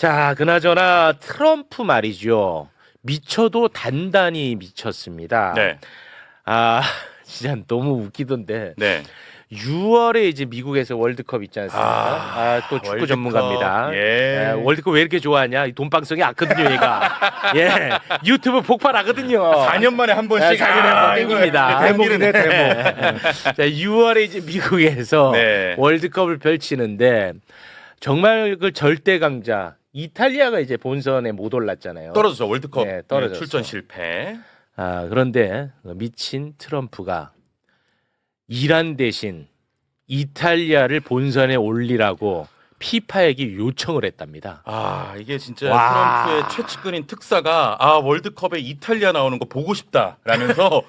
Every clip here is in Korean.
자, 그나저나 트럼프 말이죠. 미쳐도 단단히 미쳤습니다. 네. 아, 진짜 너무 웃기던데. 네. 6월에 이제 미국에서 월드컵 있지 않습니까? 또 축구 월드컵. 전문가입니다. 예. 월드컵 왜 이렇게 좋아하냐? 이 돈방송이 악거든요, 얘가. 예. 유튜브 폭발하거든요. 4년 만에 한 번씩 4년에 한 번 땡깁니다. 대목이네 대목. 자, 6월에 이제 미국에서 네. 월드컵을 펼치는데 정말 그 절대 강자 이탈리아가 이제 본선에 못 올랐잖아요. 떨어졌죠. 월드컵 네, 떨어졌어. 출전 실패. 아, 그런데 미친 트럼프가 이란 대신 이탈리아를 본선에 올리라고 피파에게 요청을 했답니다. 아, 이게 진짜 와. 트럼프의 최측근인 특사가 월드컵에 이탈리아 나오는 거 보고 싶다라면서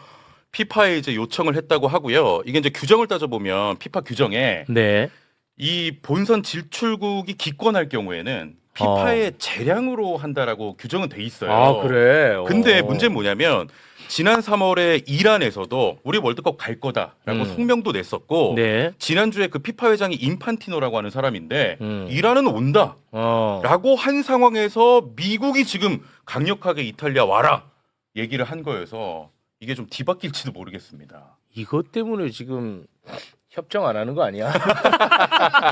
피파에 이제 요청을 했다고 하고요. 이게 이제 규정을 따져보면 피파 규정에 네. 이 본선 진출국이 기권할 경우에는 피파의 재량으로 한다라고 규정은 돼 있어요. 아, 그래. 근데 문제는 뭐냐면 지난 3월에 이란에서도 우리 월드컵 갈 거다라고 성명도 냈었고 네. 지난주에 그 피파 회장이 인판티노라고 하는 사람인데 음. 이란은 온다라고 한 상황에서 미국이 지금 강력하게 이탈리아 와라 얘기를 한 거여서 이게 좀 뒤바뀔지도 모르겠습니다. 이것 때문에 지금 협정 안 하는 거 아니야?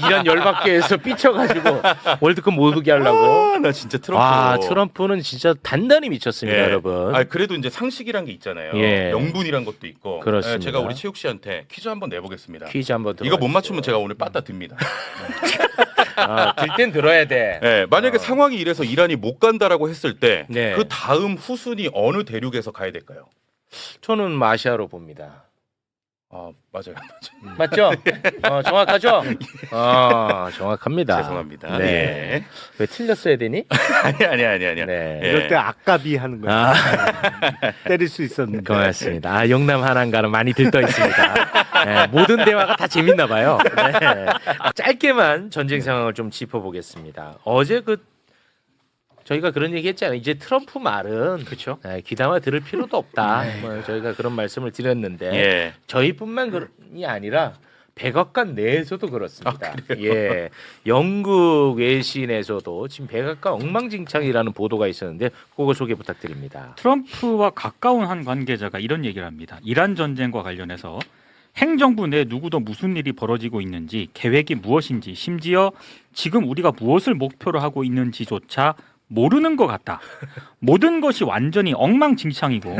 이란 열받게 해서 삐쳐가지고 월드컵 못 오게 하려고. 나 진짜 트럼프. 와, 트럼프는 진짜 단단히 미쳤습니다, 예. 여러분. 그래도 이제 상식이란 게 있잖아요. 예. 명분이란 것도 있고. 그렇습니다. 제가 우리 체육 씨한테 퀴즈 한번 내보겠습니다. 퀴즈 한번 들어. 이거 못 맞추면 제가 오늘 빠따 듭니다. 들 땐 들어야 돼. 네, 만약에 상황이 이래서 이란이 못 간다라고 했을 때 그 네. 다음 후순위 어느 대륙에서 가야 될까요? 저는 마시아로 봅니다. 맞아요. 맞죠? 정확하죠? 정확합니다. 죄송합니다. 네. 예. 왜 틀렸어야 되니? 아니. 네. 예. 이럴 때 아까비 하는 거예요. 아, 때릴 수 있었는데. 고맙습니다. 영남 한안가는 많이 들떠 있습니다. 네, 모든 대화가 다 재밌나 봐요. 네. 짧게만 전쟁 상황을 좀 짚어보겠습니다. 어제 저희가 그런 얘기 했잖아요. 이제 트럼프 말은 그렇죠. 귀담아 들을 필요도 없다. 뭐 저희가 그런 말씀을 드렸는데 예. 저희뿐만이 아니라 백악관 내에서도 그렇습니다. 예, 영국 외신에서도 지금 백악관 엉망진창이라는 보도가 있었는데 그거 소개 부탁드립니다. 트럼프와 가까운 한 관계자가 이런 얘기를 합니다. 이란 전쟁과 관련해서 행정부 내 누구도 무슨 일이 벌어지고 있는지 계획이 무엇인지 심지어 지금 우리가 무엇을 목표로 하고 있는지조차 모르는 것 같다. 모든 것이 완전히 엉망진창이고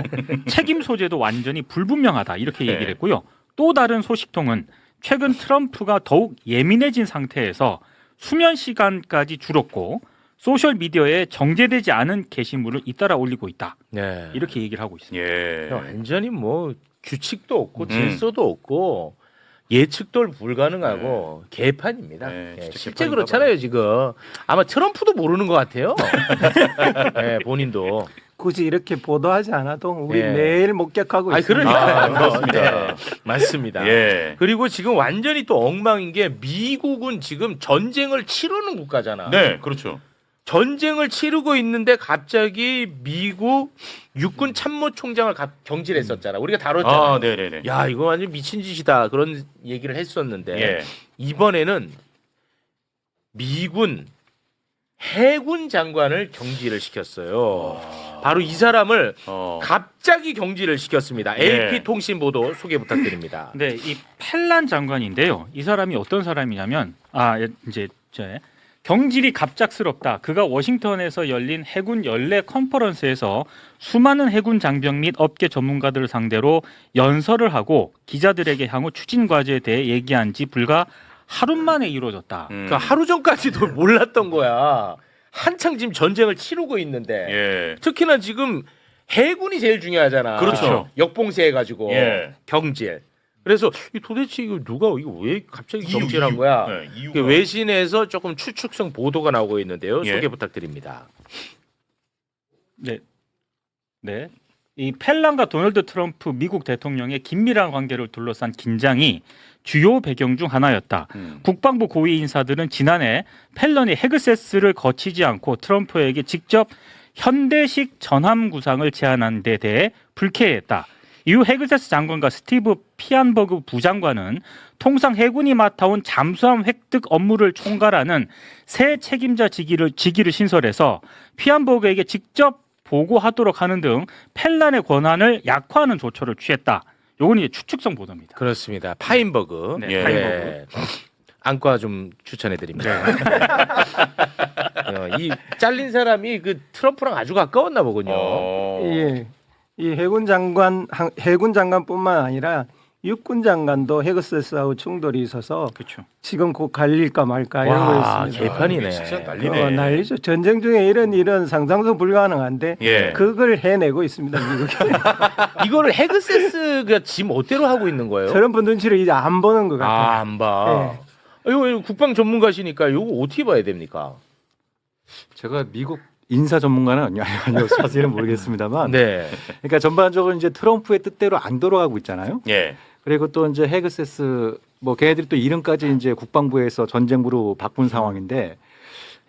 책임 소재도 완전히 불분명하다. 이렇게 얘기를 했고요. 또 다른 소식통은 최근 트럼프가 더욱 예민해진 상태에서 수면 시간까지 줄었고 소셜 미디어에 정제되지 않은 게시물을 잇따라 올리고 있다. 네, 이렇게 얘기를 하고 있습니다. 예. 완전히 뭐 규칙도 없고 질서도 없고 예측도 불가능하고 개판입니다. 네, 예, 진짜 실제 개판인가 그렇잖아요 지금. 아마 트럼프도 모르는 것 같아요. 네, 본인도. 굳이 이렇게 보도하지 않아도 우리 예. 매일 목격하고 아니 있습니다. 그러니까요. 그렇습니다. 네, 맞습니다. 예. 그리고 지금 완전히 또 엉망인 게 미국은 지금 전쟁을 치르는 국가잖아. 네, 그렇죠. 전쟁을 치르고 있는데 갑자기 미국 육군 참모총장을 경질했었잖아. 우리가 다뤘잖아. 네네네. 야, 이거 완전 미친 짓이다. 그런 얘기를 했었는데 예. 이번에는 미군 해군 장관을 경질을 시켰어요. 바로 이 사람을 갑자기 경질을 시켰습니다. AP 예. 통신 보도 소개 부탁드립니다. 네, 이 펠란 장관인데요. 이 사람이 어떤 사람이냐면 경질이 갑작스럽다. 그가 워싱턴에서 열린 해군 연례 컨퍼런스에서 수많은 해군 장병 및 업계 전문가들을 상대로 연설을 하고 기자들에게 향후 추진 과제에 대해 얘기한 지 불과 하루 만에 이루어졌다. 그러니까 하루 전까지도 몰랐던 거야. 한창 지금 전쟁을 치르고 있는데 예. 특히나 지금 해군이 제일 중요하잖아. 그렇죠. 역봉쇄 해가지고 예. 경질. 그래서 도대체 이거 이거 왜 갑자기 경질한 이유. 거야? 네, 이유가. 그 외신에서 조금 추측성 보도가 나오고 있는데요. 예. 소개 부탁드립니다. 네. 네. 이 펠란과 도널드 트럼프 미국 대통령의 긴밀한 관계를 둘러싼 긴장이 주요 배경 중 하나였다. 국방부 고위 인사들은 지난해 펠런이 헤그세스를 거치지 않고 트럼프에게 직접 현대식 전함 구상을 제안한 데 대해 불쾌했다. 이후 헤그세스 장관과 스티브 피안버그 부장관은 통상 해군이 맡아온 잠수함 획득 업무를 총괄하는 새 책임자 직위를 신설해서 피안버그에게 직접 보고하도록 하는 등 펠란의 권한을 약화하는 조처를 취했다. 요건 이제 추측성 보도입니다. 그렇습니다. 파인버그. 네, 예. 파인버그. 안과 좀 추천해드립니다. 이 잘린 사람이 그 트럼프랑 아주 가까웠나 보군요. 예. 이 해군 장관뿐만 아니라 육군 장관도 헤그세스하고 충돌이 있어서 그렇죠. 지금 곧 갈릴까 말까 이러고 와, 있습니다. 개판이네. 진짜 난리네. 난리죠. 전쟁 중에 이런 일은 상상도 불가능한데 예. 그걸 해내고 있습니다. 미국이. 이거를 헤그세스가 지 멋대로 하고 있는 거예요? 저런 눈치를 이제 안 보는 것 같아요. 아, 안 봐. 이거 국방 전문가시니까 이거 어떻게 봐야 됩니까? 제가 미국 인사 전문가는 아니요 사실은 모르겠습니다만, 네. 그러니까 전반적으로 이제 트럼프의 뜻대로 안 돌아가고 있잖아요. 예. 그리고 또 이제 헤그세스 뭐 걔네들이 또 이름까지 이제 국방부에서 전쟁부로 바꾼 상황인데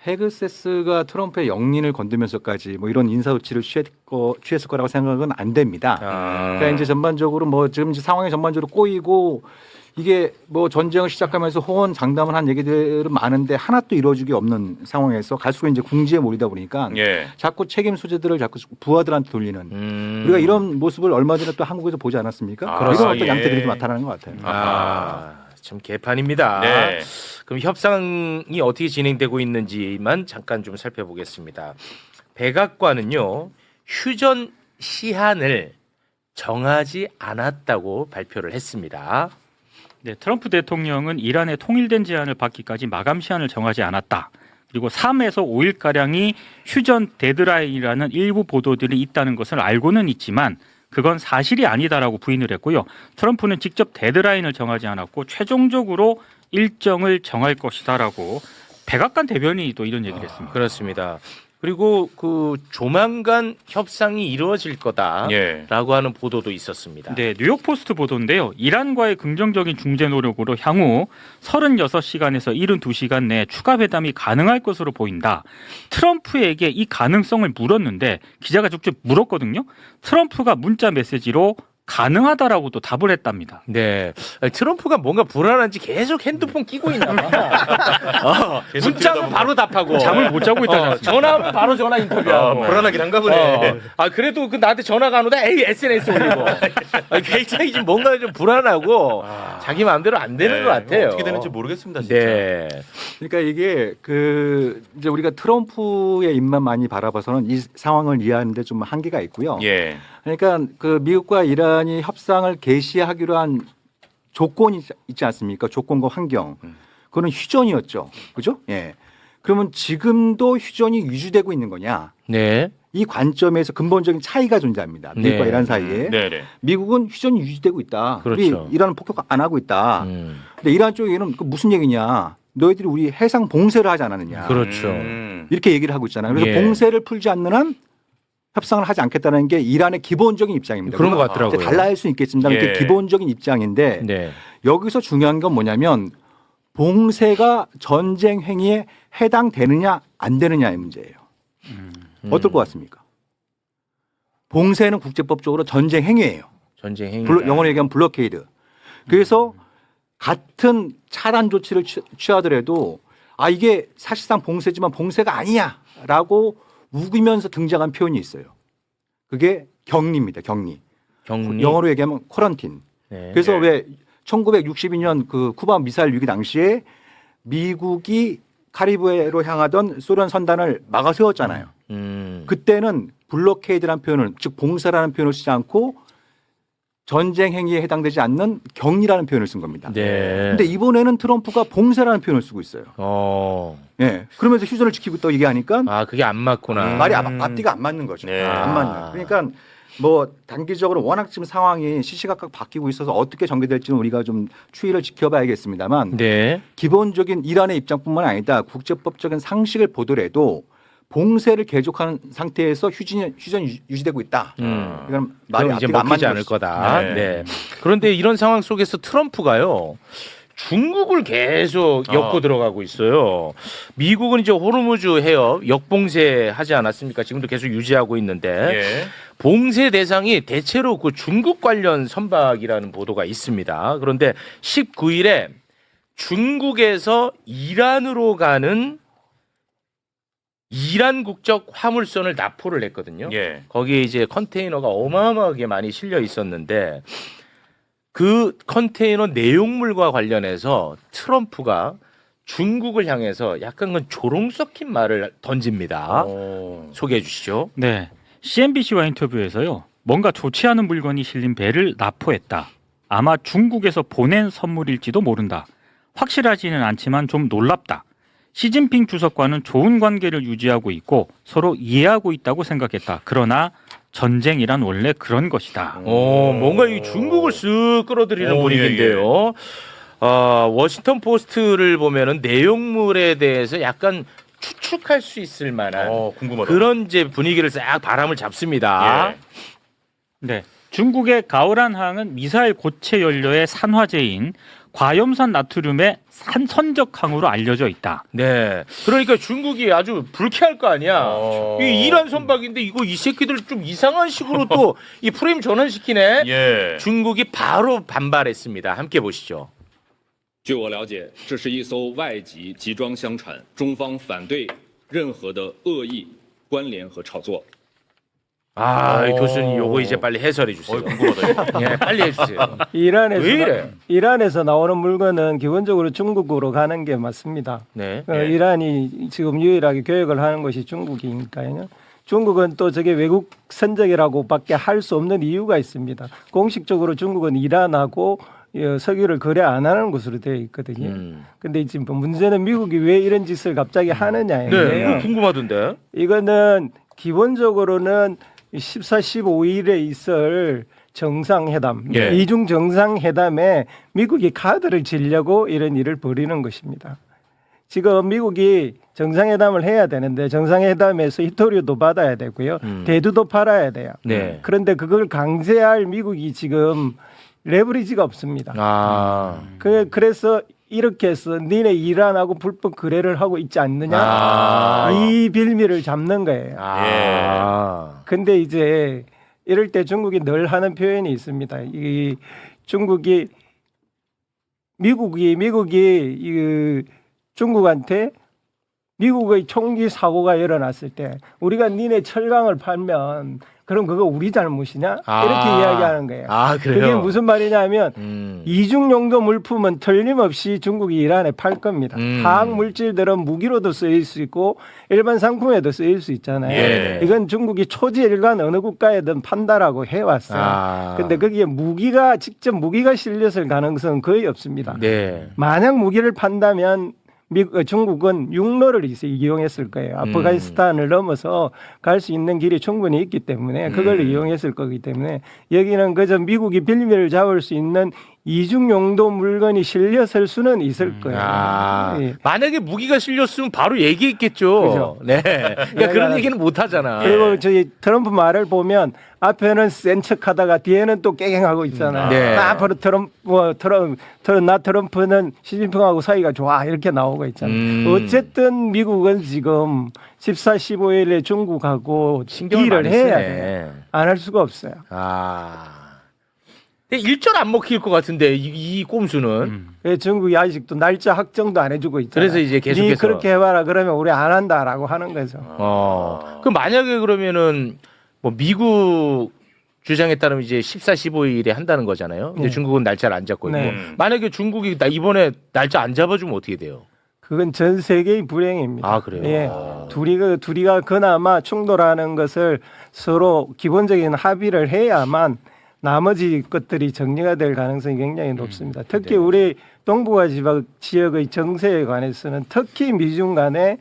헤그세스가 트럼프의 영린을 건드면서까지 뭐 이런 인사 조치를 취했을 거라고 생각은 안 됩니다. 그러니까 이제 전반적으로 뭐 지금 이제 상황이 전반적으로 꼬이고 이게 뭐 전쟁을 시작하면서 호언 장담을 한 얘기들은 많은데 하나도 이루어지기 없는 상황에서 갈수록 이제 궁지에 몰리다 보니까 예. 자꾸 책임 소재들을 자꾸 부하들한테 돌리는 우리가 이런 모습을 얼마 전에 또 한국에서 보지 않았습니까? 아, 이런 어떤 예. 양태들이 나타나는 것 같아요. 참 개판입니다. 네. 그럼 협상이 어떻게 진행되고 있는지만 잠깐 좀 살펴보겠습니다. 백악관은요, 휴전 시한을 정하지 않았다고 발표를 했습니다. 네, 트럼프 대통령은 이란의 통일된 제안을 받기까지 마감 시한을 정하지 않았다. 그리고 3에서 5일가량이 휴전 데드라인이라는 일부 보도들이 있다는 것을 알고는 있지만 그건 사실이 아니다라고 부인을 했고요. 트럼프는 직접 데드라인을 정하지 않았고 최종적으로 일정을 정할 것이다라고 백악관 대변인이 또 이런 얘기를 했습니다. 그렇습니다. 그리고 그 조만간 협상이 이루어질 거다라고 예. 하는 보도도 있었습니다. 네, 뉴욕 포스트 보도인데요. 이란과의 긍정적인 중재 노력으로 향후 36시간에서 72시간 내에 추가 회담이 가능할 것으로 보인다. 트럼프에게 이 가능성을 물었는데 기자가 직접 물었거든요. 트럼프가 문자 메시지로 가능하다라고 또 답을 했답니다. 네, 트럼프가 뭔가 불안한지 계속 핸드폰 끼고 있나 봐. 문자는 바로 답하고 잠을 못 자고 있다지 않습니까? 전화하면 바로 전화 인터뷰하고. 불안하긴 한가 보네. 그래도 그 나한테 전화가 안 오다 에이 SNS 올리고. 굉장히 좀 뭔가 좀 불안하고 자기 마음대로 안 되는 네, 것 같아요. 어떻게 되는지 모르겠습니다. 진짜. 네. 그러니까 이게 그 이제 우리가 트럼프의 입만 많이 바라봐서는 이 상황을 이해하는데 좀 한계가 있고요. 예. 그러니까 그 미국과 이란이 협상을 개시하기로 한 조건이 있지 않습니까? 조건과 환경. 그거는 휴전이었죠. 그죠? 예. 그러면 지금도 휴전이 유지되고 있는 거냐? 네. 이 관점에서 근본적인 차이가 존재합니다. 미국과 네. 이란 사이에. 네네. 미국은 휴전이 유지되고 있다. 그렇죠. 우리 이란은 폭격 안 하고 있다. 음. 근데 이란 쪽에는 그 무슨 얘기냐? 너희들이 우리 해상 봉쇄를 하지 않았느냐? 그렇죠. 이렇게 얘기를 하고 있잖아요. 그래서 예. 봉쇄를 풀지 않는 한 협상을 하지 않겠다는 게 이란의 기본적인 입장입니다. 그런 것 물론 같더라고요. 이제 달라할 수 있겠습니다. 예. 이게 기본적인 입장인데 네. 여기서 중요한 건 뭐냐면 봉쇄가 전쟁 행위에 해당되느냐 안 되느냐의 문제예요. 어떨 것 같습니까? 봉쇄는 국제법적으로 전쟁 행위예요. 전쟁 행위. 영어로 얘기하면 블로케이드. 그래서 같은 차단 조치를 취하더라도 이게 사실상 봉쇄지만 봉쇄가 아니야라고 우기면서 등장한 표현이 있어요. 그게 격리입니다. 격리. 격리. 영어로 얘기하면 쿼런틴. 네. 그래서 네. 왜 1962년 그 쿠바 미사일 위기 당시에 미국이 카리브해로 향하던 소련 선단을 막아 세웠잖아요. 그때는 블로케이드라는 표현을 즉 봉쇄라는 표현을 쓰지 않고 전쟁 행위에 해당되지 않는 격리라는 표현을 쓴 겁니다. 네. 근데 이번에는 트럼프가 봉쇄라는 표현을 쓰고 있어요. 예. 그러면서 휴전을 지키고 있다고 얘기하니까 그게 안 맞구나. 말이 앞뒤가 안 맞는 거죠. 네. 안 맞는. 그러니까 뭐 단기적으로 워낙 지금 상황이 시시각각 바뀌고 있어서 어떻게 전개될지는 우리가 좀 추이를 지켜봐야겠습니다만 네. 기본적인 이란의 입장뿐만 아니라 국제법적인 상식을 보더라도 봉쇄를 계속하는 상태에서 휴전이 유지되고 있다. 이건 말이 그럼 이제 앞뒤가 안 먹히지 맞는 않을 것이죠. 거다. 네. 네. 그런데 이런 상황 속에서 트럼프가요. 중국을 계속 엮고 들어가고 있어요. 미국은 이제 호르무즈 해협 역봉쇄 하지 않았습니까? 지금도 계속 유지하고 있는데 예. 봉쇄 대상이 대체로 그 중국 관련 선박이라는 보도가 있습니다. 그런데 19일에 중국에서 이란으로 가는 이란 국적 화물선을 납포를 했거든요. 예. 거기에 이제 컨테이너가 어마어마하게 많이 실려 있었는데 그 컨테이너 내용물과 관련해서 트럼프가 중국을 향해서 약간 그 조롱 섞인 말을 던집니다. 소개해 주시죠. 네. CNBC와 인터뷰에서요. 뭔가 좋지 않은 물건이 실린 배를 납포했다. 아마 중국에서 보낸 선물일지도 모른다. 확실하지는 않지만 좀 놀랍다. 시진핑 주석과는 좋은 관계를 유지하고 있고 서로 이해하고 있다고 생각했다. 그러나 전쟁이란 원래 그런 것이다. 뭔가 이 중국을 쓱 끌어들이는 분위기인데요. 워싱턴 포스트를 보면은 내용물에 대해서 약간 추측할 수 있을 만한 궁금하다. 그런 이제 분위기를 싹 바람을 잡습니다. 예. 네. 중국의 가오란항은 미사일 고체 연료의 산화제인 과염산 나트륨의 산선적항으로 알려져 있다. 네. 그러니까 중국이 아주 불쾌할 거 아니야. 이 이란 선박인데 이거 이 새끼들 좀 이상한 식으로 또 이 프레임 전환시키네. 예. 중국이 바로 반발했습니다. 함께 보시죠. 据我了解，这是一艘外籍集装箱船，中方反对任何的恶意关联和炒作。 교수님 요거 이제 빨리 해설해 주세요. 궁금하다. 예, 빨리 해주세요. 이란에서 왜 이래? 이란에서 나오는 물건은 기본적으로 중국으로 가는 게 맞습니다. 네. 이란이 지금 유일하게 교역을 하는 것이 중국이니까요. 중국은 또 저게 외국 선적이라고밖에 할 수 없는 이유가 있습니다. 공식적으로 중국은 이란하고 석유를 거래 안 하는 것으로 되어 있거든요. 근데 지금 문제는 미국이 왜 이런 짓을 갑자기 하느냐예요. 네, 이거 궁금하던데. 이거는 기본적으로는 14, 15일에 있을 정상회담, 예. 이중 정상회담에 미국이 카드를 치려고 이런 일을 벌이는 것입니다. 지금 미국이 정상회담을 해야 되는데 정상회담에서 히토류도 받아야 되고요. 대두도 팔아야 돼요. 네. 그런데 그걸 강제할 미국이 지금 레버리지가 없습니다. 그래서 이렇게 해서 니네 이란하고 불법 거래를 하고 있지 않느냐 이 빌미를 잡는 거예요. 근데 이제 이럴 때 중국이 늘 하는 표현이 있습니다. 이 중국이 미국이 중국한테 미국의 총기 사고가 일어났을 때 우리가 니네 철강을 팔면 그럼 그거 우리 잘못이냐? 이렇게 이야기하는 거예요. 그래요? 그게 무슨 말이냐면 이중용도 물품은 틀림없이 중국이 이란에 팔 겁니다. 화학 물질들은 무기로도 쓰일 수 있고 일반 상품에도 쓰일 수 있잖아요. 예. 이건 중국이 초지일관 어느 국가에든 판다라고 해왔어요. 근데 거기에 직접 무기가 실렸을 가능성은 거의 없습니다. 네. 만약 무기를 판다면 중국은 육로를 이용했을 거예요. 아프가니스탄을 넘어서 갈 수 있는 길이 충분히 있기 때문에 그걸 이용했을 거기 때문에 여기는 그저 미국이 빌미를 잡을 수 있는 이중용도 물건이 실렸을 수는 있을 거예요. 예. 만약에 무기가 실렸으면 바로 얘기했겠죠. 그죠. 네. 그러니까 그런 얘기는 못 하잖아. 그리고 저희 트럼프 말을 보면 앞에는 센 척하다가 뒤에는 또 깨갱하고 있잖아요. 네. 앞으로 트럼프는 시진핑하고 사이가 좋아 이렇게 나오고 있잖아요. 어쨌든 미국은 지금 14, 15일에 중국하고 신경을 딜을 많이 해야 쓰네. 돼요. 안 할 수가 없어요. 근데 일절 안 먹힐 것 같은데 이 꼼수는. 왜 중국이 아직도 날짜 확정도 안 해주고 있잖아요. 그래서 이제 계속해서. 니 그렇게 해봐라 그러면 우리 안 한다라고 하는 거죠. 그럼 만약에 그러면은 뭐 미국 주장에 따르면 이제 14, 15일에 한다는 거잖아요. 근데 네. 중국은 날짜를 안 잡고 있고. 네. 만약에 중국이 이번에 날짜 안 잡아주면 어떻게 돼요? 그건 전 세계의 불행입니다. 그래요? 예. 둘이가 그나마 충돌하는 것을 서로 기본적인 합의를 해야만 나머지 것들이 정리가 될 가능성이 굉장히 높습니다. 특히 네. 우리 동북아 지역의 정세에 관해서는 특히 미중 간에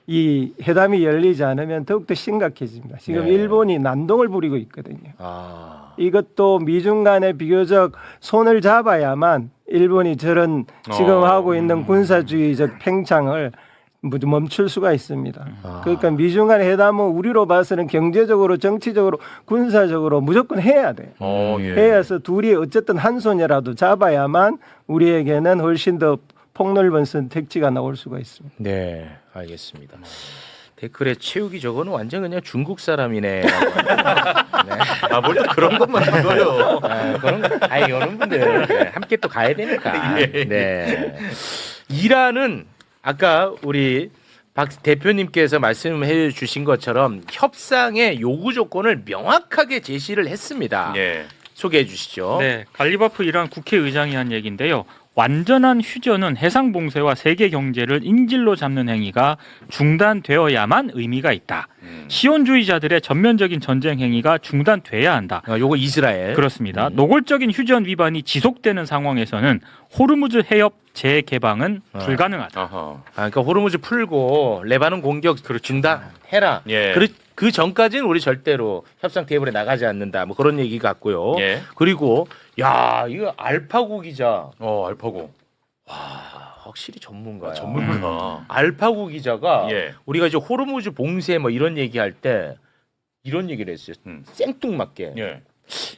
이 회담이 열리지 않으면 더욱더 심각해집니다. 지금 네. 일본이 난동을 부리고 있거든요. 아. 이것도 미중 간에 비교적 손을 잡아야만 일본이 저런 지금 하고 있는 군사주의적 팽창을 멈출 수가 있습니다. 아. 그러니까 미중 간 회담은 우리로 봐서는 경제적으로, 정치적으로, 군사적으로 무조건 해야 돼. 예. 해야서 둘이 어쨌든 한 손이라도 잡아야만 우리에게는 훨씬 더 폭넓은 선택지가 나올 수가 있습니다. 네, 알겠습니다. 댓글에 채우기 저거는 완전 그냥 중국 사람이네. 네. 뭘 또 그런 것만 읽어요. 그런 거, 이런 분들 네, 함께 또 가야 되니까. 네. 이란은 아까 우리 박 대표님께서 말씀해 주신 것처럼 협상의 요구 조건을 명확하게 제시를 했습니다. 예. 소개해 주시죠. 네, 갈리바프 이란 국회의장이 한 얘기인데요. 완전한 휴전은 해상 봉쇄와 세계 경제를 인질로 잡는 행위가 중단되어야만 의미가 있다. 시온주의자들의 전면적인 전쟁 행위가 중단돼야 한다. 요거 이스라엘. 그렇습니다. 노골적인 휴전 위반이 지속되는 상황에서는 호르무즈 해협 재개방은 불가능하다. 아하. 그러니까 호르무즈 풀고 레바논 공격 중단해라. 예. 그 전까지는 우리 절대로 협상 테이블에 나가지 않는다. 뭐 그런 얘기 같고요. 예. 그리고 야 이거 알파고 기자. 알파고. 와 확실히 전문가야. 전문가. 알파고 기자가 예. 우리가 이제 호르무즈 봉쇄 뭐 이런 얘기할 때 이런 얘기를 했어요. 생뚱맞게. 예.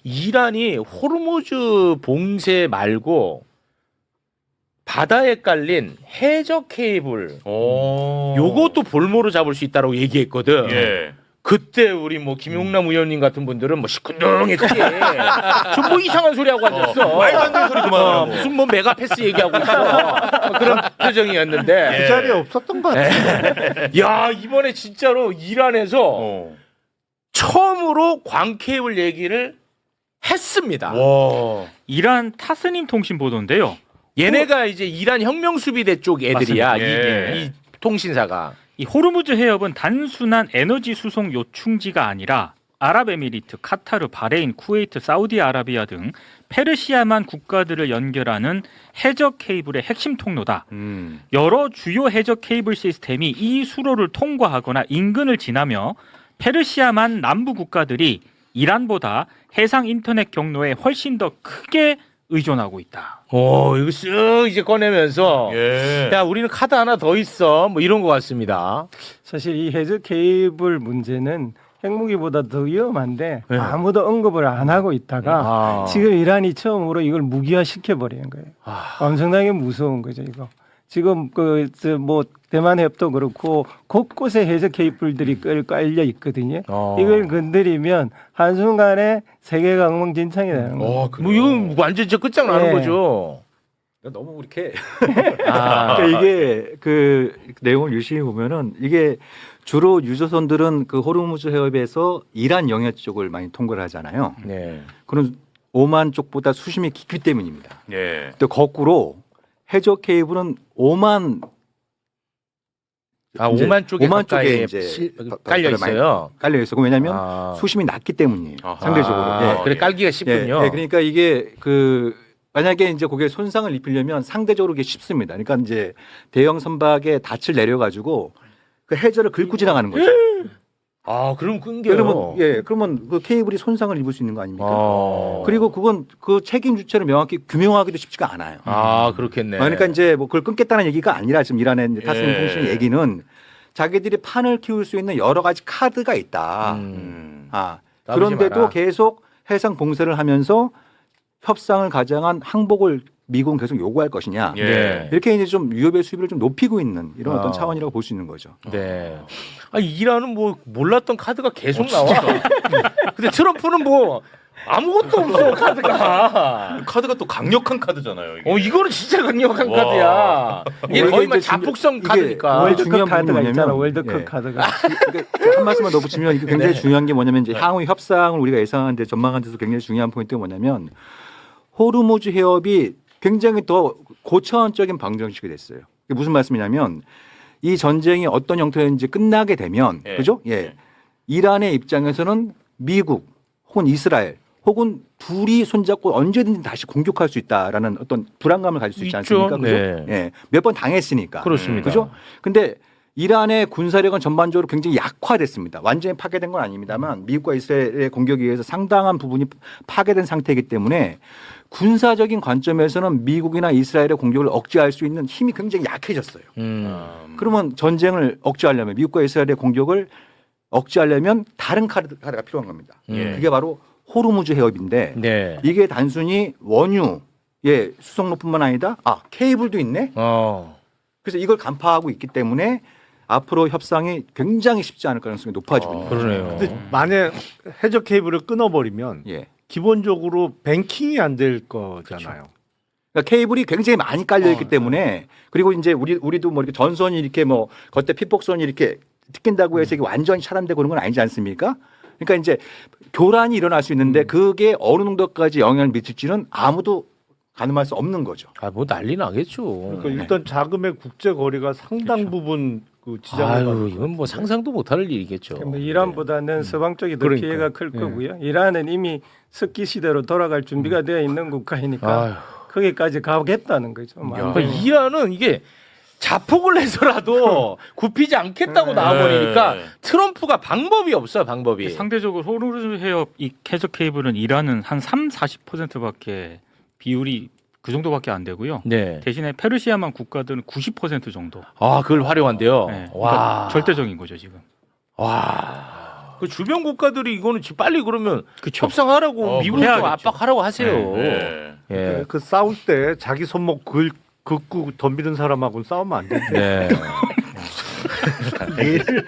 이란이 호르무즈 봉쇄 말고 바다에 깔린 해저 케이블 요것도 볼모로 잡을 수 있다라고 얘기했거든. 예. 그때 우리 뭐 김용남 의원님 같은 분들은 뭐 시큰둥했지. 좀 뭐 이상한 소리 하고 앉았어. 말도 안 되는 소리 그만하라고. 무슨 뭐 메가패스 얘기하고 있어. 그런 표정이었는데. 그 자리에 없었던 것 같아. 야 이번에 진짜로 이란에서 처음으로 광케이블 얘기를 했습니다. 와. 이란 타스님 통신 보도인데요. 얘네가 이제 이란 혁명수비대 쪽 애들이야. 맞습니다. 예. 이 통신사가. 이 호르무즈 해협은 단순한 에너지 수송 요충지가 아니라 아랍에미리트, 카타르, 바레인, 쿠웨이트, 사우디아라비아 등 페르시아만 국가들을 연결하는 해저 케이블의 핵심 통로다. 여러 주요 해저 케이블 시스템이 이 수로를 통과하거나 인근을 지나며 페르시아만 남부 국가들이 이란보다 해상 인터넷 경로에 훨씬 더 크게 의존하고 있다. 이거 쓱 이제 꺼내면서 예. 야 우리는 카드 하나 더 있어 뭐 이런 것 같습니다. 사실 이 해저 케이블 문제는 핵무기보다 더 위험한데 네. 아무도 언급을 안 하고 있다가 아. 지금 이란이 처음으로 이걸 무기화 시켜버리는 거예요. 엄청나게 무서운 거죠 이거. 지금 뭐 대만 해협도 그렇고 곳곳에 해저 케이블들이 깔려 있거든요. 이걸 건드리면 한순간에 세계가 엉망진창이 되는 거예요. 뭐 이건 완전 진짜 끝장나는 네. 거죠. 너무 이렇게 아. 그러니까 이게 그 내용을 유심히 보면은 이게 주로 유조선들은 그 호르무즈 해협에서 이란 영해 쪽을 많이 통과를 하잖아요. 네. 그런 오만 쪽보다 수심이 깊기 때문입니다. 예. 또 거꾸로 해저 케이블은 오만 이제 5만 쪽에 오만 가까이 쪽에 이제 깔려 있어요. 깔려 있어. 왜냐하면 수심이 낮기 때문이에요. 아하. 상대적으로. 아, 그래 깔기가 예, 쉽군요. 예, 그러니까 이게 그 만약에 이제 거기에 손상을 입히려면 상대적으로 이게 쉽습니다. 그러니까 이제 대형 선박에 닻을 내려가지고 그 해저를 긁고 지나가는 거죠. 그럼 끊겨요. 그러면 그 케이블이 손상을 입을 수 있는 거 아닙니까? 아. 그리고 그건 그 책임 주체를 명확히 규명하기도 쉽지가 않아요. 그렇겠네. 그러니까 이제 뭐 그걸 끊겠다는 얘기가 아니라 지금 이란의 타스님 예. 통신 얘기는 자기들이 판을 키울 수 있는 여러 가지 카드가 있다. 까불지 그런데도 마라. 계속 해상 봉쇄를 하면서 협상을 가장한 항복을 미국은 계속 요구할 것이냐. 예. 네. 이렇게 이제 좀 위협의 수위를 좀 높이고 있는 이런 아. 어떤 차원이라고 볼 수 있는 거죠. 네. 이란은 뭐 몰랐던 카드가 계속 나와. 근데 트럼프는 뭐 아무것도 없어 카드가. 카드가 또 강력한 카드잖아요. 이게. 이거는 진짜 강력한 와. 카드야. 이게 이게 거의 막 이제 자폭성 이게 카드니까. 월드- 월드컵 중요한 카드가 부분이 있잖아. 뭐냐면- 월드컵 예. 카드가. 그러니까 한 말씀만 더 붙이면 이게 굉장히 중요한 게 뭐냐면 이제 향후 협상을 우리가 예상하는데 전망하는 데서 굉장히 중요한 포인트가 뭐냐면 호르무즈 해협이 굉장히 더 고차원적인 방정식이 됐어요. 이게 무슨 말씀이냐면 이 전쟁이 어떤 형태인지 끝나게 되면 예. 그죠? 예. 이란의 입장에서는 미국 혹은 이스라엘 혹은 둘이 손잡고 언제든지 다시 공격할 수 있다라는 어떤 불안감을 가질 수 있지 있죠. 않습니까? 그죠? 네. 예. 몇 번 당했으니까. 그렇습니다. 그죠? 근데 이란의 군사력은 전반적으로 굉장히 약화됐습니다. 완전히 파괴된 건 아닙니다만 미국과 이스라엘의 공격에 의해서 상당한 부분이 파괴된 상태이기 때문에 군사적인 관점에서는 미국이나 이스라엘의 공격을 억제할 수 있는 힘이 굉장히 약해졌어요. 그러면 전쟁을 억제하려면 미국과 이스라엘의 공격을 억제하려면 다른 카드가 필요한 겁니다. 그게 바로 호르무즈 해협인데 네. 이게 단순히 원유의 수송로뿐만 아니라 케이블도 있네. 그래서 이걸 간파하고 있기 때문에 앞으로 협상이 굉장히 쉽지 않을 가능성이 높아지고 있는 거죠. 그러네요. 근데 만약 해저 케이블을 끊어버리면 예. 기본적으로 뱅킹이 안 될 거잖아요. 그러니까 케이블이 굉장히 많이 깔려 있기 때문에 그리고 이제 우리도 뭐 이렇게 전선이 이렇게 뭐 겉에 피폭선이 이렇게 뜯긴다고 해서 이게 완전히 차단되고 그런 건 아니지 않습니까? 그러니까 이제 교란이 일어날 수 있는데 그게 어느 정도까지 영향을 미칠지는 아무도 가늠할 수 없는 거죠. 뭐 난리 나겠죠. 그러니까 일단 자금의 국제 거리가 상당 부분 그 지장을 아유, 받을 이건 뭐 상상도 못할 일이겠죠. 뭐 이란보다는 서방 쪽이 더 그러니까. 피해가 클 거고요. 이란은 이미 석기 시대로 돌아갈 준비가 되어 있는 국가이니까 아유. 거기까지 가겠다는 거죠. 뭐 야. 그러니까 이란은 이게 자폭을 해서라도 굽히지 않겠다고 나와버리니까 트럼프가 방법이 없어요. 방법이. 상대적으로 호르무즈 해협 이 해저 케이블은 이란은 한 40%밖에 비율이 그 정도밖에 안 되고요. 네. 대신에 페르시아만 국가들은 90% 정도. 그걸 활용한대요. 네, 그러니까 와. 절대적인 거죠 지금. 와. 그 주변 국가들이 이거는 빨리 그러면 그쵸. 협상하라고 미국도 해야겠죠. 압박하라고 하세요. 네. 예. 그 싸울 때 자기 손목 긋고 덤비는 사람하고는 싸우면 안 돼. 네. 얘를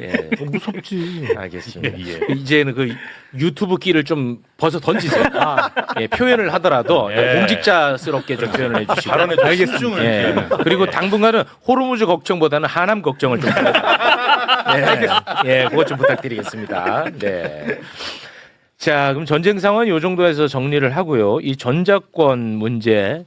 예. 무섭지. 알겠습니다. 이제는 그 유튜브 끼를 좀 벗어 던지세요. 예, 표현을 하더라도 예. 공직자스럽게 좀 표현을 해주시고. 발언에 신중을 예. 그리고 당분간은 호르무즈 걱정보다는 하남 걱정을 좀. 예, 그것 좀 부탁드리겠습니다. 네. 자, 그럼 전쟁 상황 이 정도에서 정리를 하고요. 이 전작권 문제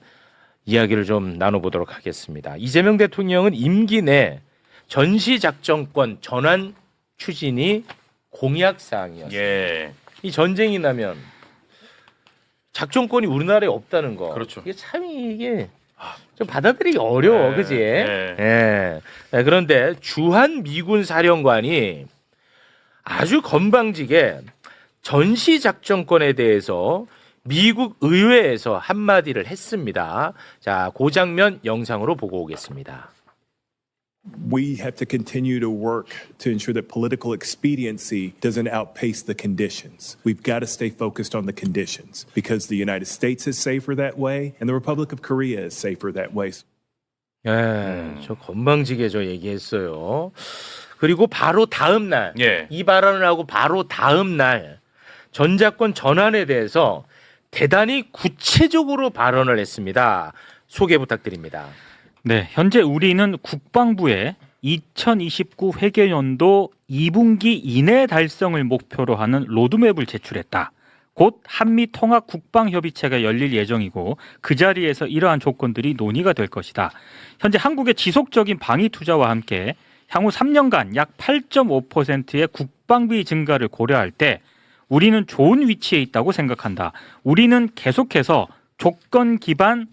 이야기를 좀 나눠보도록 하겠습니다. 이재명 대통령은 임기 내 전시작전권 전환 추진이 공약 사항이었어요. 예. 이 전쟁이 나면 작전권이 우리나라에 없다는 거. 그렇죠. 이게 참 이게 좀 받아들이기 어려워, 네, 그지? 네. 예. 네, 그런데 주한 미군 사령관이 아주 건방지게 전시작전권에 대해서 미국 의회에서 한마디를 했습니다. 자, 그 장면 영상으로 보고 오겠습니다. We have to continue to work to ensure that political expediency doesn't outpace the conditions. We've got to stay focused on the conditions because the United States is safer that way and the Republic of Korea is safer that way. 예, 저 건방지게 저 얘기했어요. 그리고 바로 다음 날, 예. 이 발언을 하고 바로 다음 날 전작권 전환에 대해서 대단히 구체적으로 발언을 했습니다. 소개 부탁드립니다. 네, 현재 우리는 국방부에 2029 회계연도 2분기 이내 달성을 목표로 하는 로드맵을 제출했다. 곧 한미 통합 국방협의체가 열릴 예정이고 그 자리에서 이러한 조건들이 논의가 될 것이다. 현재 한국의 지속적인 방위 투자와 함께 향후 3년간 약 8.5%의 국방비 증가를 고려할 때 우리는 좋은 위치에 있다고 생각한다. 우리는 계속해서 조건 기반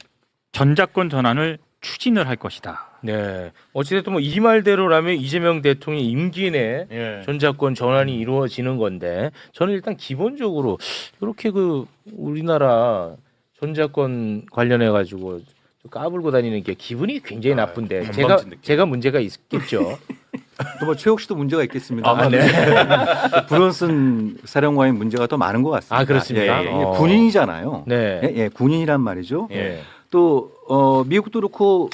전작권 전환을 추진을 할 것이다. 네, 어찌됐든 뭐 이 말대로라면 이재명 대통령 임기 내 예. 전작권 전환이 이루어지는 건데 저는 일단 기본적으로 이렇게 그 우리나라 전작권 관련해 가지고 까불고 다니는 게 기분이 굉장히 나쁜데 건방진 느낌. 제가 문제가 있겠죠. 또 뭐 최욱 씨도 문제가 있겠습니다. 아, 네. 브론슨 사령관의 문제가 더 많은 것 같습니다. 아, 그렇습니까? 예, 어. 군인이잖아요. 네. 예, 군인이란 말이죠. 예. 또 미국도 그렇고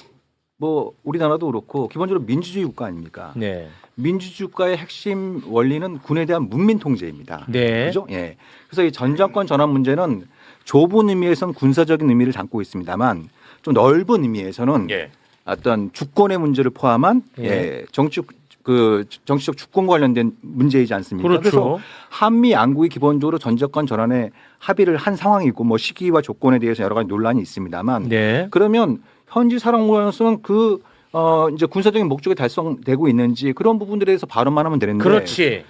뭐 우리나라도 그렇고 기본적으로 민주주의 국가 아닙니까? 네. 민주주의 국가의 핵심 원리는 군에 대한 문민 통제입니다. 네. 그죠? 예. 그래서 이 전작권 전환 문제는 좁은 의미에서는 군사적인 의미를 담고 있습니다만 좀 넓은 의미에서는 예. 어떤 주권의 문제를 포함한 예. 정치적 주권 관련된 문제이지 않습니까? 그렇죠. 그래서 한미 양국이 기본적으로 전작권 전환에 합의를 한 상황이고 뭐 시기와 조건에 대해서 여러 가지 논란이 있습니다만 네. 그러면 현지 사령관으로서는 이제 군사적인 목적이 달성되고 있는지 그런 부분들에 대해서 발언만 하면 되는데 그렇지.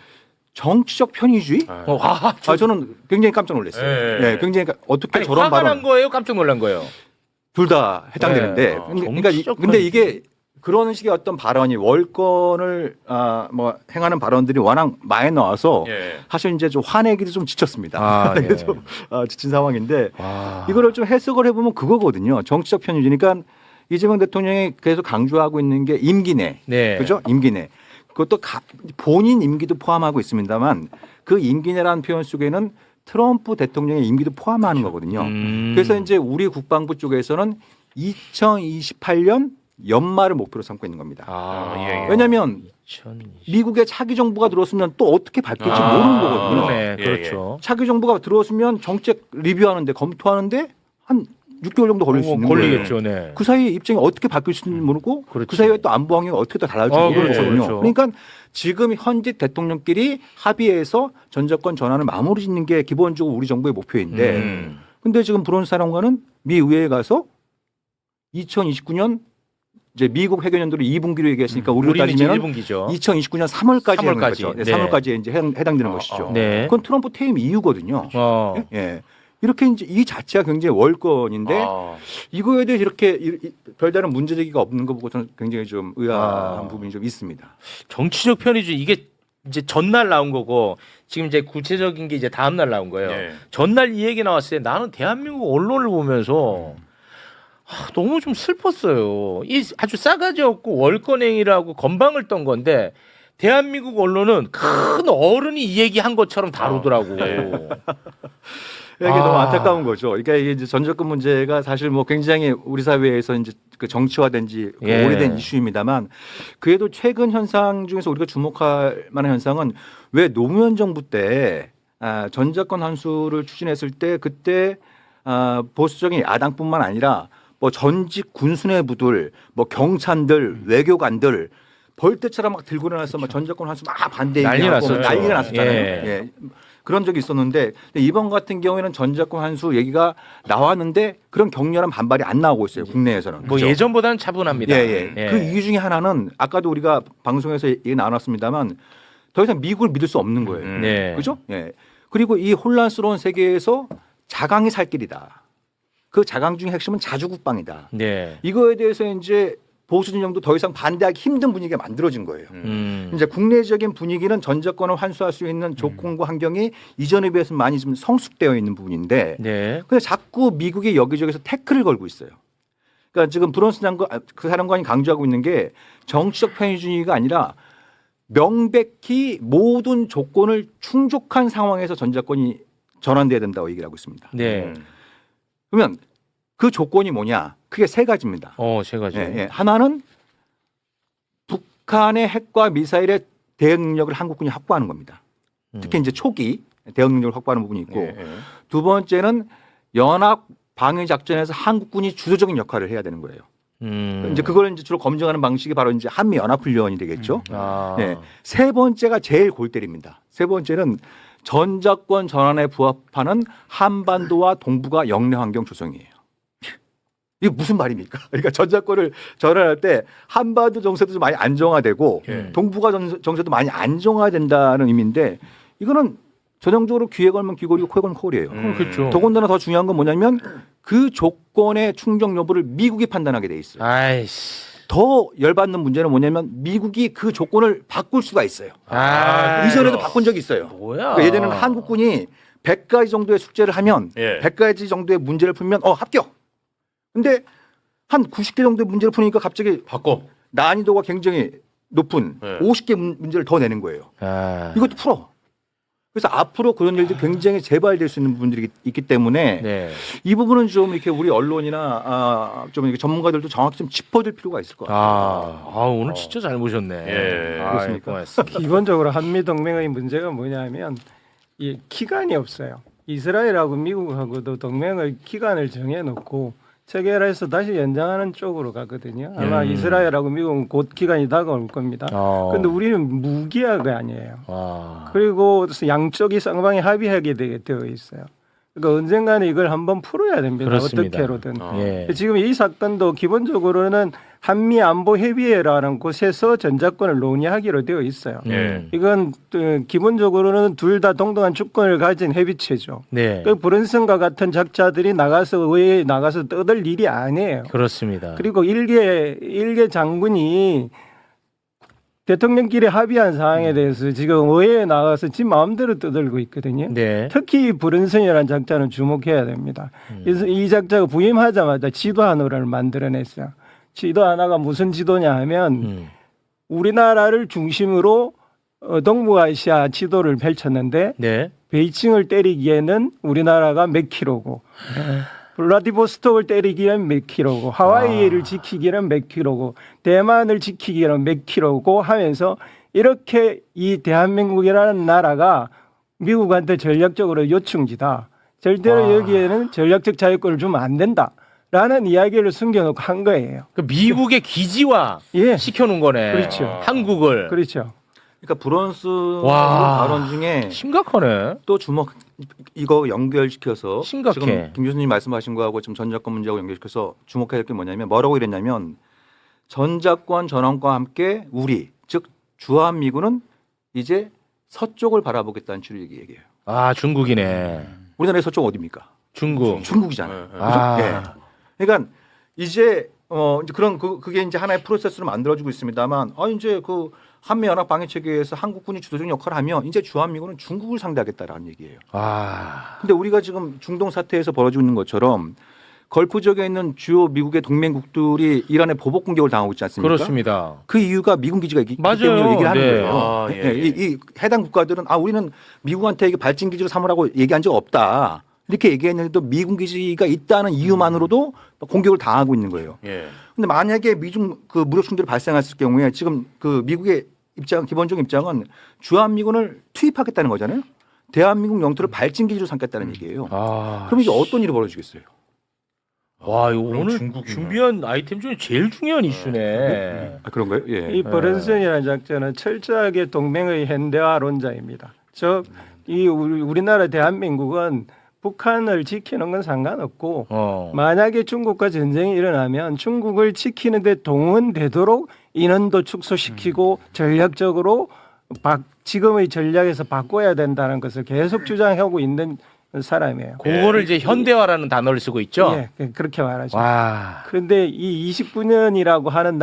정치적 편의주의? 저는 굉장히 깜짝 놀랐어요. 예. 네, 굉장히 어떻게 아니, 저런 화가 난 발언 거예요? 깜짝 놀란 거예요? 둘 다 해당되는데 네. 그러니까 정치적 근데 편의주의. 이게 그런 식의 어떤 발언이 월권을 뭐 행하는 발언들이 워낙 많이 나와서 예. 사실 이제 좀 화내기도 좀 지쳤습니다. 아, 예. 좀 지친 상황인데 와. 이거를 좀 해석을 해보면 그거거든요. 정치적 편의주. 그러니까 이재명 대통령이 계속 강조하고 있는 게 임기 내, 네. 그죠? 임기 내. 그것도 본인 임기도 포함하고 있습니다만 그 임기 내라는 표현 속에는 트럼프 대통령의 임기도 포함하는 거거든요. 그래서 이제 우리 국방부 쪽에서는 2028년 연말을 목표로 삼고 있는 겁니다. 아, 예. 왜냐하면 2020. 미국의 차기 정부가 들어왔으면 또 어떻게 바뀔지 모르는 거거든요. 그러네. 예, 그렇죠. 차기 정부가 들어왔으면 정책 리뷰하는데 검토하는데 한 6개월 정도 걸릴 수 있는 거예요. 걸리겠죠. 네. 그 사이에 입장이 어떻게 바뀔지는 모르고 그렇지. 그 사이에 또 안보 환경이 어떻게 또 달라질지 모르는 그렇죠, 거거든요. 그렇죠. 그러니까 지금 현직 대통령끼리 합의해서 전 정권 전환을 마무리 짓는 게 기본적으로 우리 정부의 목표인데 근데 지금 브론스 사령관은 미 의회에 가서 2029년 이제 미국 회계연도로 2분기로 얘기했으니까 우리로 우리는 이제 따지면 1분기죠. 2029년 3월까지 하는 3월까지. 거죠. 네, 네. 3월까지 이제 해당되는 것이죠. 네. 그건 트럼프 퇴임 이유거든요. 예. 이렇게 이제 이 자체가 굉장히 월권인데 이거에 대해서 이렇게 별다른 문제제기가 없는 거 보고 저는 굉장히 좀 의아한 부분이 좀 있습니다. 정치적 편의주 이게 이제 전날 나온 거고 지금 이제 구체적인 게 이제 다음 날 나온 거예요. 예. 전날 이 얘기 나왔을 때 나는 대한민국 언론을 보면서 너무 좀 슬펐어요. 이 아주 싸가지 없고 월권행위라고 건방을 떤 건데 대한민국 언론은 큰 어른이 이 얘기한 것처럼 다루더라고. 네. 이게 너무 안타까운 거죠. 그러니까 이게 이제 전적권 문제가 사실 뭐 굉장히 우리 사회에서 이제 그 정치화된 지 예. 오래된 이슈입니다만 그래도 최근 현상 중에서 우리가 주목할 만한 현상은 왜 노무현 정부 때 전작권 환수를 추진했을 때 그때 보수적인 야당뿐만 아니라 뭐 전직 군수뇌부들, 뭐 경찰들, 외교관들 벌떼처럼 막 들고 일어나서 막 전작권 환수 막 반대 난리 얘기하고 났었죠. 난리가 났었잖아요. 예. 예. 그런 적이 있었는데 이번 같은 경우에는 전작권 환수 얘기가 나왔는데 그런 격렬한 반발이 안 나오고 있어요. 국내에서는. 뭐 그죠? 예전보다는 차분합니다. 예, 예. 그 이유 중에 하나는 아까도 우리가 방송에서 얘기 나눴습니다만 더 이상 미국을 믿을 수 없는 거예요. 네. 그죠? 예. 그리고 이 혼란스러운 세계에서 자강이 살 길이다. 그 자강 중의 핵심은 자주국방이다. 네. 이거에 대해서 이제 보수 진영도 더 이상 반대하기 힘든 분위기가 만들어진 거예요. 이제 국내적인 분위기는 전작권을 환수할 수 있는 조건과 환경이 이전에 비해서 많이 좀 성숙되어 있는 부분인데 네. 근데 자꾸 미국이 여기저기서 태클을 걸고 있어요. 그러니까 지금 브론스 장관 그 사령관이 강조하고 있는 게 정치적 편의주의가 아니라 명백히 모든 조건을 충족한 상황에서 전작권이 전환돼야 된다고 얘기를 하고 있습니다. 네. 그러면 그 조건이 뭐냐? 그게 세 가지입니다. 세 가지. 예, 예. 하나는 북한의 핵과 미사일의 대응 능력을 한국군이 확보하는 겁니다. 특히 이제 초기 대응 능력을 확보하는 부분이 있고 예, 예. 두 번째는 연합 방위 작전에서 한국군이 주도적인 역할을 해야 되는 거예요. 이제 그걸 이제 주로 검증하는 방식이 바로 이제 한미 연합 훈련이 되겠죠. 예. 세 번째가 제일 골 때립니다. 세 번째는 전작권 전환에 부합하는 한반도와 동북아 영내 환경 조성이에요. 이게 무슨 말입니까? 그러니까 전작권을 전환할 때 한반도 정세도 좀 많이 안정화되고 동북아 정세도 많이 안정화된다는 의미인데 이거는 전형적으로 귀에 걸면 귀걸이고 코에 걸면 코걸이에요. 그렇죠. 더군다나 더 중요한 건 뭐냐면 그 조건의 충족 여부를 미국이 판단하게 돼 있어요. 아이씨. 더 열받는 문제는 뭐냐면 미국이 그 조건을 바꿀 수가 있어요. 아, 이전에도 바꾼 적이 있어요. 뭐야? 그러니까 예전에는 한국군이 100가지 정도의 숙제를 하면 예. 100가지 정도의 문제를 풀면 합격. 근데 한 90개 정도의 문제를 푸니까 갑자기 바꿔. 난이도가 굉장히 높은 네. 50개 문제를 더 내는 거예요. 아. 이것도 풀어. 그래서 앞으로 그런 일들이 굉장히 재발될 수 있는 부분들이 있기 때문에 네. 이 부분은 좀 이렇게 우리 언론이나 좀 이렇게 전문가들도 정확히 좀 짚어줄 필요가 있을 것 같아요. 오늘 진짜 잘 모셨네. 예. 그렇습니까? 고맙습니다. 기본적으로 한미 동맹의 문제가 뭐냐면 이 기간이 없어요. 이스라엘하고 미국하고도 동맹의 기간을 정해놓고 체결해서 다시 연장하는 쪽으로 가거든요. 아마 이스라엘하고 미국은 곧 기간이 다가올 겁니다. 그런데 우리는 무기화가 아니에요. 그리고 양쪽이 쌍방이 합의하게 되어 있어요. 그러니까 언젠가는 이걸 한번 풀어야 됩니다. 그렇습니다. 어떻게로든. 예. 지금 이 사건도 기본적으로는 한미 안보 협의회라는 곳에서 전작권을 논의하기로 되어 있어요. 이건 기본적으로는 둘 다 동등한 주권을 가진 협의체죠. 네. 그 브런슨과 같은 작자들이 나가서 의회에 나가서 떠들 일이 아니에요. 그렇습니다. 그리고 일개 장군이 대통령끼리 합의한 사항에 대해서 지금 의회에 나가서 지 마음대로 떠들고 있거든요. 네. 특히 브런슨이라는 작자는 주목해야 됩니다. 그래서 이 작자가 부임하자마자 지도 하나를 만들어냈어요. 지도 하나가 무슨 지도냐 하면 우리나라를 중심으로 동북아시아 지도를 펼쳤는데 네. 베이징을 때리기에는 우리나라가 몇 킬로고 블라디보스톡을 때리기에는 몇 킬로고 하와이를 지키기에는 몇 킬로고 대만을 지키기에는 몇 킬로고 하면서 이렇게 이 대한민국이라는 나라가 미국한테 전략적으로 요충지다. 절대로 여기에는 전략적 자유권을 주면 안 된다라는 이야기를 숨겨놓고 한 거예요. 그 미국의 기지화 예. 시켜놓은 거네. 그렇죠. 한국을. 그렇죠. 그러니까 브론스 와. 발언 중에 심각하네. 또 주목 이거 연결시켜서 심각해. 지금 김 교수님 말씀하신 거하고 지금 전작권 문제하고 연결시켜서 주목해야 될 게 뭐냐면 뭐라고 이랬냐면 전작권 전환과 함께 우리 즉 주한미군은 이제 서쪽을 바라보겠다는 취지의 얘기예요. 아 중국이네. 우리나라의 서쪽 어디입니까? 중국. 중국이잖아요. 아. 예. 그러니까 이제 이제 그런 그게 이제 하나의 프로세스로 만들어지고 있습니다만 이제 그 한미연합 방위 체계에서 한국군이 주도적인 역할을 하면 이제 주한미군은 중국을 상대하겠다라는 얘기예요. 아. 근데 우리가 지금 중동 사태에서 벌어지고 있는 것처럼 걸프 지역에 있는 주요 미국의 동맹국들이 이란의 보복 공격을 당하고 있지 않습니까? 그렇습니다. 그 이유가 미군 기지가 있기 맞아요. 때문에 얘기를 하는 네. 거예요. 아, 예, 예. 이 해당 국가들은 우리는 미국한테 이게 발진 기지로 삼으라고 얘기한 적 없다. 이렇게 얘기했는데도 미군 기지가 있다는 이유만으로도 공격을 당하고 있는 거예요. 예. 근데 만약에 미중 그 무력 충돌이 발생했을 경우에 지금 그 미국의 기본적인 입장은 주한미군을 투입하겠다는 거잖아요. 대한민국 영토를 발진 기지로 삼겠다는 얘기예요. 아. 그럼 이제 어떤 일이 벌어지겠어요? 와 이거 오늘 중국이네. 준비한 아이템 중에 제일 중요한 이슈네. 그런가요? 예. 이 버런슨이라는 작자는 철저하게 동맹의 현대화론자입니다. 즉, 이 우리나라 대한민국은 북한을 지키는 건 상관없고 만약에 중국과 전쟁이 일어나면 중국을 지키는데 동원되도록 인원도 축소시키고 전략적으로 지금의 전략에서 바꿔야 된다는 것을 계속 주장하고 있는 사람이에요. 그거를 이제 현대화라는 단어를 쓰고 있죠. 예, 그렇게 말하죠. 와. 그런데 이 29년이라고 하는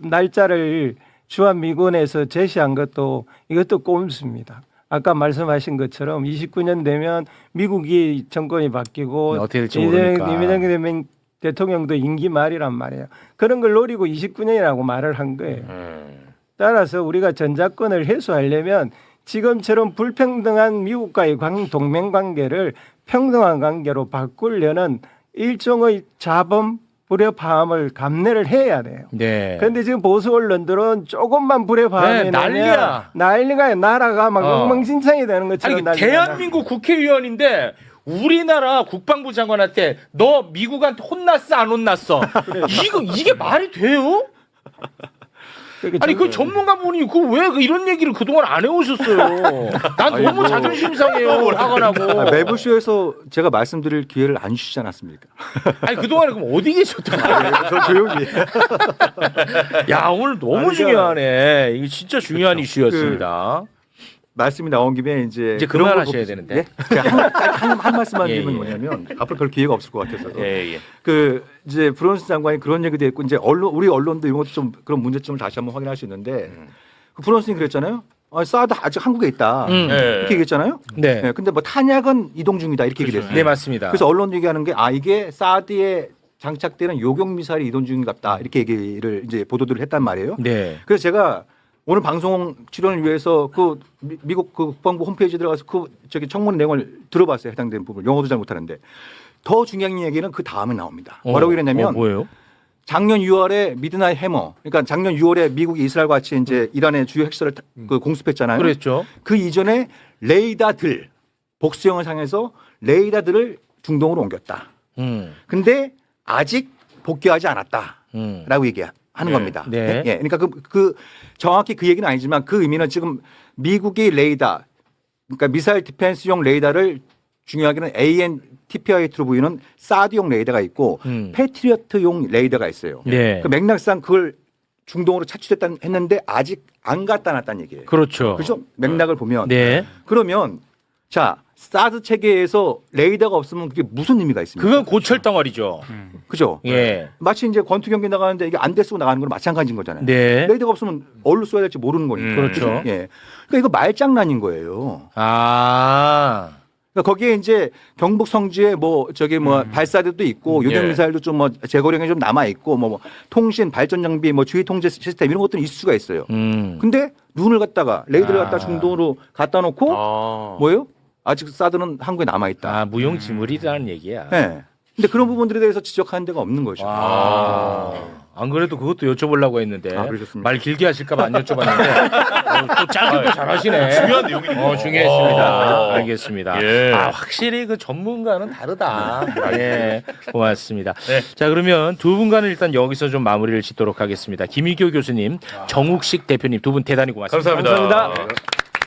날짜를 주한미군에서 제시한 것도 이것도 꼼수입니다. 아까 말씀하신 것처럼 29년 되면 미국이 정권이 바뀌고 어떻게 될지 모르니까. 이재명 대통령도 임기 말이란 말이에요. 그런 걸 노리고 29년이라고 말을 한 거예요. 따라서 우리가 전작권을 해소하려면 지금처럼 불평등한 미국과의 동맹 관계를 평등한 관계로 바꾸려는 일종의 자범 불협화음을 감내를 해야 돼요. 네. 그런데 지금 보수 언론들은 조금만 불협화음이 네, 난리야. 난리가 나라가 막 엉망진창이 되는 것처럼 아니 난리가 대한민국 국회의원인데 우리나라 국방부 장관한테 너 미국한테 혼났어 안 혼났어? 이게 말이 돼요? 아니 그 전문가분이 그 왜 이런 얘기를 그동안 안 해오셨어요? 난 너무 자존심 상해요. 화가 나고. 매부쇼에서 제가 말씀드릴 기회를 안 주시지 않았습니까? 아니 그동안에 그럼 어디 계셨던 거예요? 저 조용히. 야 오늘 너무 중요하네. 이게 진짜 중요한 이슈였습니다. 말씀이 나온 김에 이제 그런 걸 그만하셔야 되는데. 예? 제가 한 말씀만 예, 드리면 예. 뭐냐면 앞으로 별 기회가 없을 것 같아서 예. 그 이제 브론슨 장관이 그런 얘기도 했고 이제 우리 언론도 이것도 좀 그런 문제점을 다시 한번 확인할 수 있는데 그 브론슨이 그랬잖아요. 사드 아직 한국에 있다 예. 이렇게 얘기했잖아요. 네. 네, 근데 뭐 탄약은 이동 중이다 이렇게 얘기를 했어요. 네 맞습니다. 그래서 언론 얘기하는 게 이게 사드에 장착되는 요격 미사일이 이동 중인 것 같다 이렇게 얘기를 이제 보도들을 했단 말이에요. 네. 그래서 제가 오늘 방송 출연을 위해서 그 미국 그 국방부 홈페이지에 들어가서 그 청문 내용을 들어봤어요. 해당되는 부분. 영어도 잘 못하는데 더 중요한 얘기는 그 다음에 나옵니다. 뭐라고 이랬냐면 뭐예요? 작년 6월에 미드나잇 해머. 그러니까 작년 6월에 미국이 이스라엘과 같이 이제 이란의 주요 핵시설을 그 공습했잖아요. 그랬죠. 그 이전에 레이더들 복수형을 상해서 레이더들을 중동으로 옮겼다. 근데 아직 복귀하지 않았다라고 얘기하는 겁니다. 네. 예, 그러니까 그 정확히 그 얘기는 아니지만 그 의미는 지금 미국이 레이더, 그러니까 미사일 디펜스용 레이더를 중요하게는 AN/TPY-2로 보이는 사드용 레이더가 있고 패트리어트용 레이더가 있어요. 네. 그 맥락상 그걸 중동으로 차출했다 했는데 아직 안 갖다 놨다는 얘기예요. 그렇죠. 그죠? 맥락을 보면 네. 그러면 자 사드 체계에서 레이더가 없으면 그게 무슨 의미가 있습니까? 그건 고철 덩어리죠. 그죠? 예. 마치 이제 권투 경기 나가는데 이게 안 돼 쓰고 나가는 거랑 마찬가지인 거잖아요. 네. 레이더가 없으면 어디로 쏘야 될지 모르는 거니까. 그렇죠. 예. 그러니까 이거 말장난인 거예요. 아. 그러니까 거기에 이제 경북 성주에 뭐 저기 뭐 발사대도 있고 요격 미사일도 좀 뭐 재고령이 좀 남아 있고 뭐 통신 발전 장비 뭐 주의 통제 시스템 이런 것들은 있을 수가 있어요. 근데 눈을 갖다가 레이더를 갖다 중동으로 갖다 놓고 뭐예요? 아직 사드는 한국에 남아 있다. 아, 무용지물이라는 얘기야. 네. 근데 그런 부분들에 대해서 지적하는 데가 없는 거죠. 안 그래도 그것도 여쭤보려고 했는데 아, 그러셨습니까? 말 길게 하실까 봐 안 여쭤봤는데 또 짧게도 잘하시네. 중요한 내용이니까. 중요했습니다. 알겠습니다. 예. 아, 확실히 그 전문가는 다르다. 예, 고맙습니다. 자, 그러면 두 분과는 일단 여기서 좀 마무리를 짓도록 하겠습니다. 김희교 교수님, 정욱식 대표님 두 분 대단히 고맙습니다. 감사합니다. 감사합니다.